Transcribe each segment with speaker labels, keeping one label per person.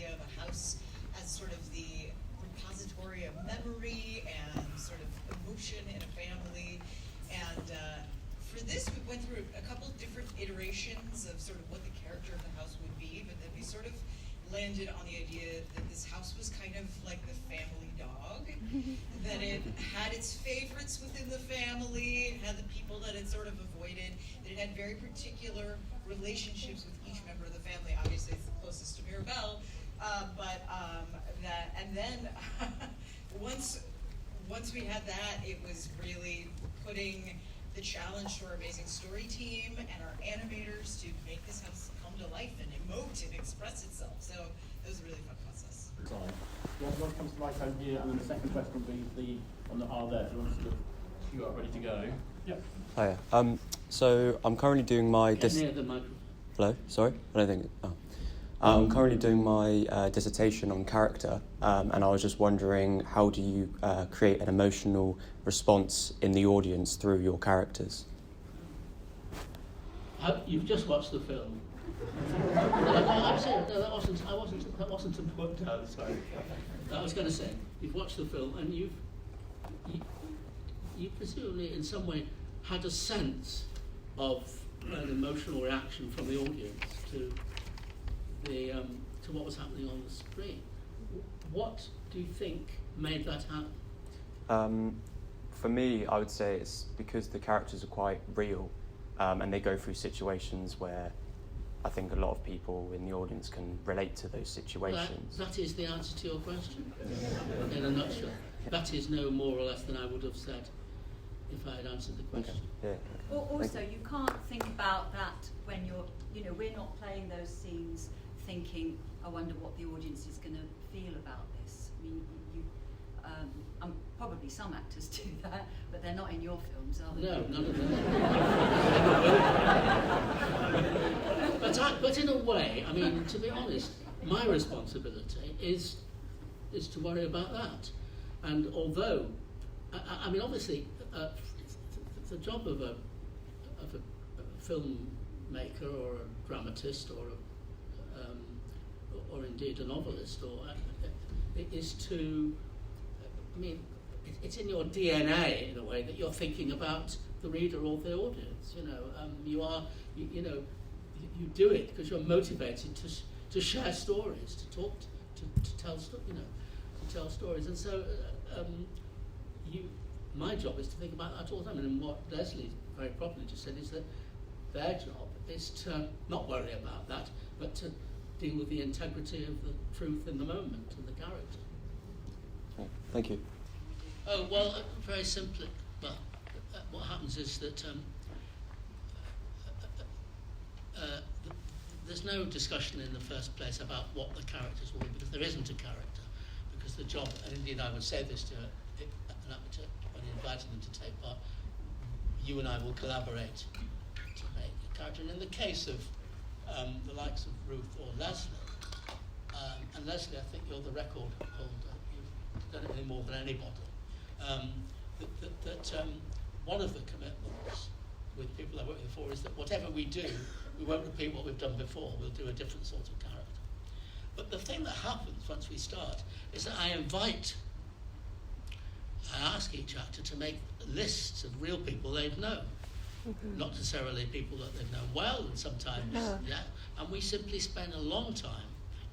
Speaker 1: idea of a house as sort of the repository of memory and sort of emotion in a family. And for this, we went through a couple different iterations of sort of what the character of the house would be, but then we sort of landed on the idea that this house was kind of like the family dog, that it had its favorites within the family, it had the people that it sort of avoided, that it had very particular relationships with each member of the family. Obviously, it's the closest to Mirabelle, and then once we had that, it was really putting the challenge to our amazing story team and our animators to make this house come to life and emote and express itself. So it was a really fun process.
Speaker 2: Sorry. One comes to right over here, and then the second question will be on the aisle there. If you want to queue up ready to go. Yep.
Speaker 3: Hiya. So I'm currently doing my
Speaker 4: near the microphone.
Speaker 3: Hello. Sorry. I don't think. I'm currently doing my dissertation on character, and I was just wondering, how do you create an emotional response in the audience through your characters?
Speaker 4: You've just watched the film. I'm saying, no, that wasn't important. No, sorry. I was going to say, you've watched the film, and you presumably in some way had a sense of an emotional reaction from the audience to what was happening on the screen. What do you think made that happen?
Speaker 3: For me, I would say it's because the characters are quite real, and they go through situations where I think a lot of people in the audience can relate to those situations.
Speaker 4: That is the answer to your question, in a nutshell. That is no more or less than I would have said if I had answered the question.
Speaker 3: Okay. Yeah.
Speaker 5: Also, you can't think about that when we're not playing those scenes thinking, I wonder what the audience is going to feel about this. I mean, probably some actors do that, but they're not in your films, are they?
Speaker 4: No, none of them. But in a way, I mean, to be honest, my responsibility is to worry about that. And although, I mean, obviously, the job of a filmmaker or a dramatist or indeed a novelist is to, I mean, it's in your DNA in a way that you're thinking about the reader or the audience. You do it because you're motivated to share stories, to talk, to tell stories, and so my job is to think about that all the time. And what Leslie very properly just said is that their job is to not worry about that, but to deal with the integrity of the truth in the moment and the character.
Speaker 3: Thank you.
Speaker 4: Oh, well, very simply, what happens is that there's no discussion in the first place about what the characters will be, because there isn't a character, because the job, and indeed I would say this to an actor when inviting them to take part, you and I will collaborate to make a character. And in the case of the likes of Ruth or Leslie, and Leslie, I think you're the record holder, you've done it any more than anybody, one of the commitments with people I work with before is that whatever we do, we won't repeat what we've done before, we'll do a different sort of character. But the thing that happens once we start is that I ask each actor to make lists of real people they've known. Mm-hmm. Not necessarily people that they've known well, and sometimes, and we simply spend a long time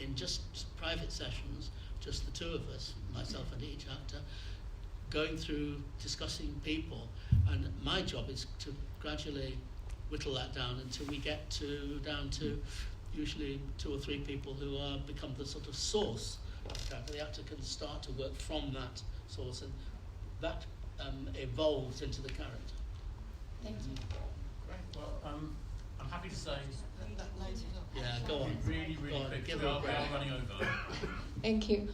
Speaker 4: in just private sessions, just the two of us, myself and each actor, going through, discussing people, and my job is to gradually whittle that down until we get down to usually 2 or 3 people who become the sort of source of the character. The actor can start to work from that source, and that evolves into the character.
Speaker 5: Thank you.
Speaker 2: Great. Well, I'm happy to say.
Speaker 4: Yeah, go on.
Speaker 2: Really quick. We are running over.
Speaker 6: Thank you.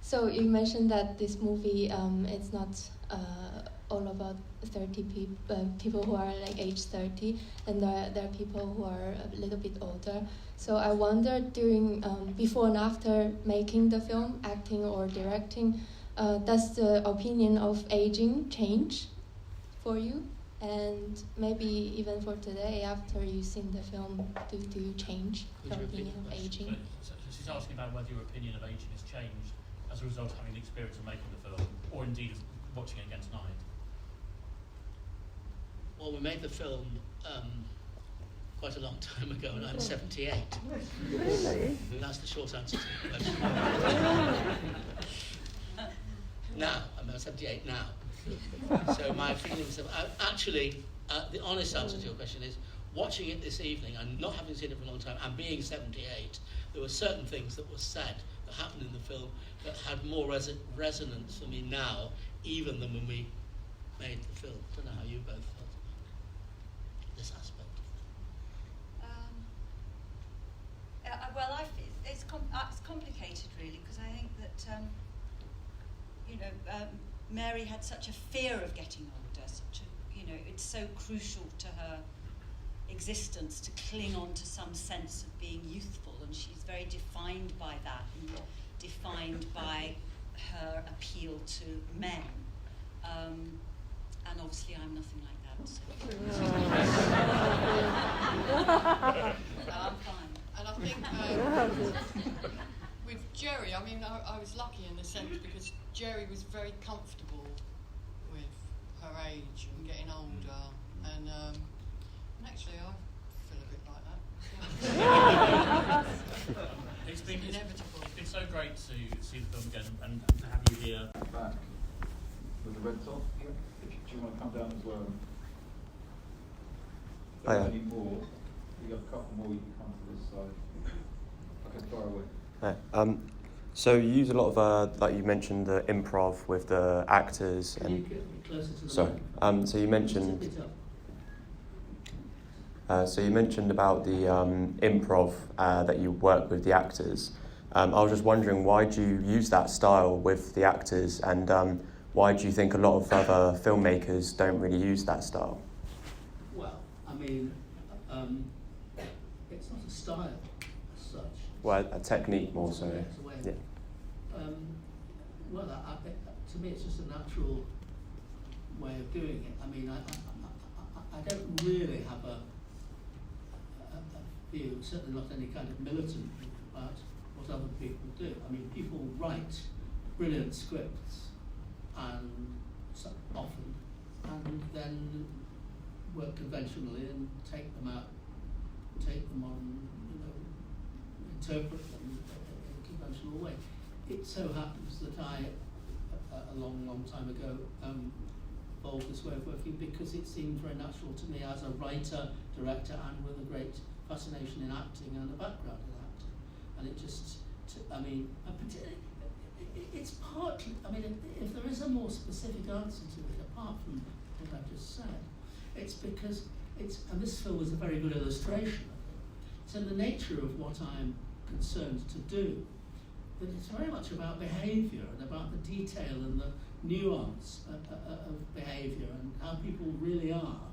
Speaker 6: So you mentioned that this movie, it's not all about 30 people who are like age 30, and there are people who are a little bit older. So I wondered during, before and after making the film, acting or directing, does the opinion of aging change for you? And maybe even for today, after you've seen the film, do you change your opinion of aging?
Speaker 2: So she's asking about whether your opinion of aging has changed as a result of having the experience of making the film, or indeed of watching it again tonight.
Speaker 4: Well, we made the film quite a long time ago, and I'm 78.
Speaker 7: Really?
Speaker 4: That's the short answer to the question. Now, I'm 78 now. So my feelings of... actually, the honest answer to your question is, watching it this evening, and not having seen it for a long time, and being 78, there were certain things that were said, that happened in the film, that had more resonance for me now, even than when we made the film. I don't know how you both felt about this aspect.
Speaker 5: Well, it's complicated, really, because I think that, Mary had such a fear of getting older, it's so crucial to her existence to cling on to some sense of being youthful, and she's very defined by that, and defined by her appeal to men. And obviously I'm nothing like that, so I'm fine.
Speaker 8: And I think with Jerry, I mean, I was lucky in the sense because Jerry was very comfortable with her age and getting older, and actually I feel a bit like that.
Speaker 2: It's been
Speaker 8: inevitable.
Speaker 2: It's been so great to see the film again and to have you here.
Speaker 9: Back with the red top. Do you want to come down as well?
Speaker 3: Oh, yeah.
Speaker 9: Any more? You got a couple more. You can come to this side. Okay, far away.
Speaker 3: Right. So you use a lot of, like you mentioned, the improv with the actors.
Speaker 4: Can
Speaker 3: And
Speaker 4: you get closer to the
Speaker 3: sorry.
Speaker 4: mic?
Speaker 3: So you mentioned.
Speaker 4: Zip it up.
Speaker 3: So you mentioned about the improv that you work with the actors. I was just wondering, why do you use that style with the actors, and why do you think a lot of other filmmakers don't really use that style?
Speaker 4: Well, I mean, it's not a style as such.
Speaker 3: Well, a technique more so.
Speaker 4: It's a way.
Speaker 3: Yeah.
Speaker 4: Well, to me, it's just a natural way of doing it. I mean, I don't really have a view, certainly not any kind of militant view about what other people do. I mean, people write brilliant scripts, and often, and then work conventionally and take them on, interpret them in a conventional way. It so happens that I, a long time ago, evolved this way of working because it seemed very natural to me as a writer, director, and with a great fascination in acting and a background in acting. And it just, it's partly, if there is a more specific answer to it, apart from what I've just said, it's because and this film is a very good illustration of it. It's in the nature of what I'm concerned to do, that it's very much about behaviour and about the detail and the nuance of behaviour and how people really are.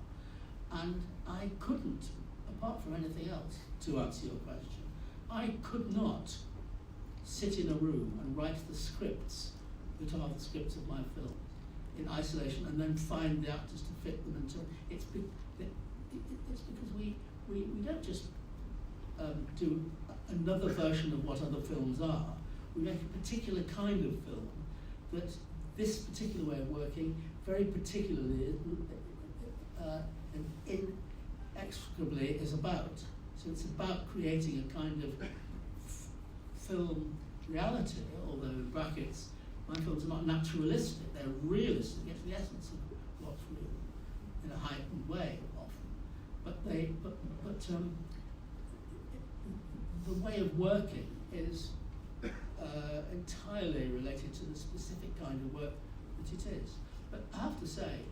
Speaker 4: And I couldn't, apart from anything else, to answer your question, I could not sit in a room and write the scripts that are the scripts of my film in isolation and then find the actors to fit them into it. It's because we don't just do another version of what other films are. We make a particular kind of film that this particular way of working very particularly and inextricably is about. So it's about creating a kind of film reality, although in brackets, my films are not naturalistic, they're realistic, it's the essence of what's real, in a heightened way often. But the way of working is entirely related to the specific kind of work that it is. But I have to say,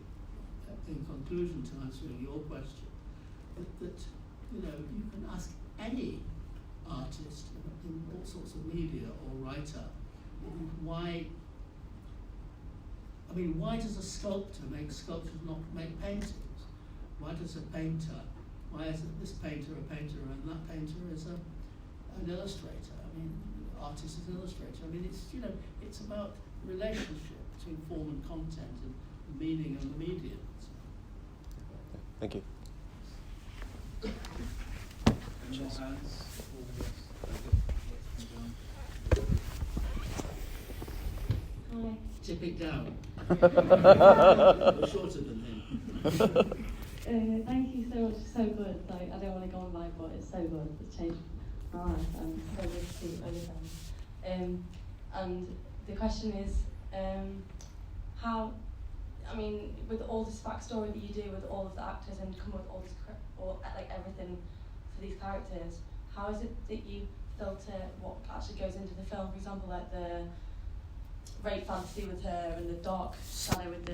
Speaker 4: in conclusion to answering your question, that you can ask any artist in all sorts of media or writer, why does a sculptor make sculptures, not make paintings? Why does a painter, why is this painter a painter and that painter is an illustrator? Artist is an illustrator. It's about the relationship between form and content and the meaning and the medium.
Speaker 3: Thank you.
Speaker 9: Any more hands?
Speaker 10: Hi.
Speaker 4: Tip it down. You're shorter than him.
Speaker 10: Thank you so much. So good. Like, I don't want to go on live, but it's so good. It's changed my life. And so good to see other friends. And the question is, how? I mean, with all this backstory that you do with all of the actors and come up with all this, like everything for these characters, how is it that you filter what actually goes into the film? For example, like the rape fantasy with her and the dark shadow with the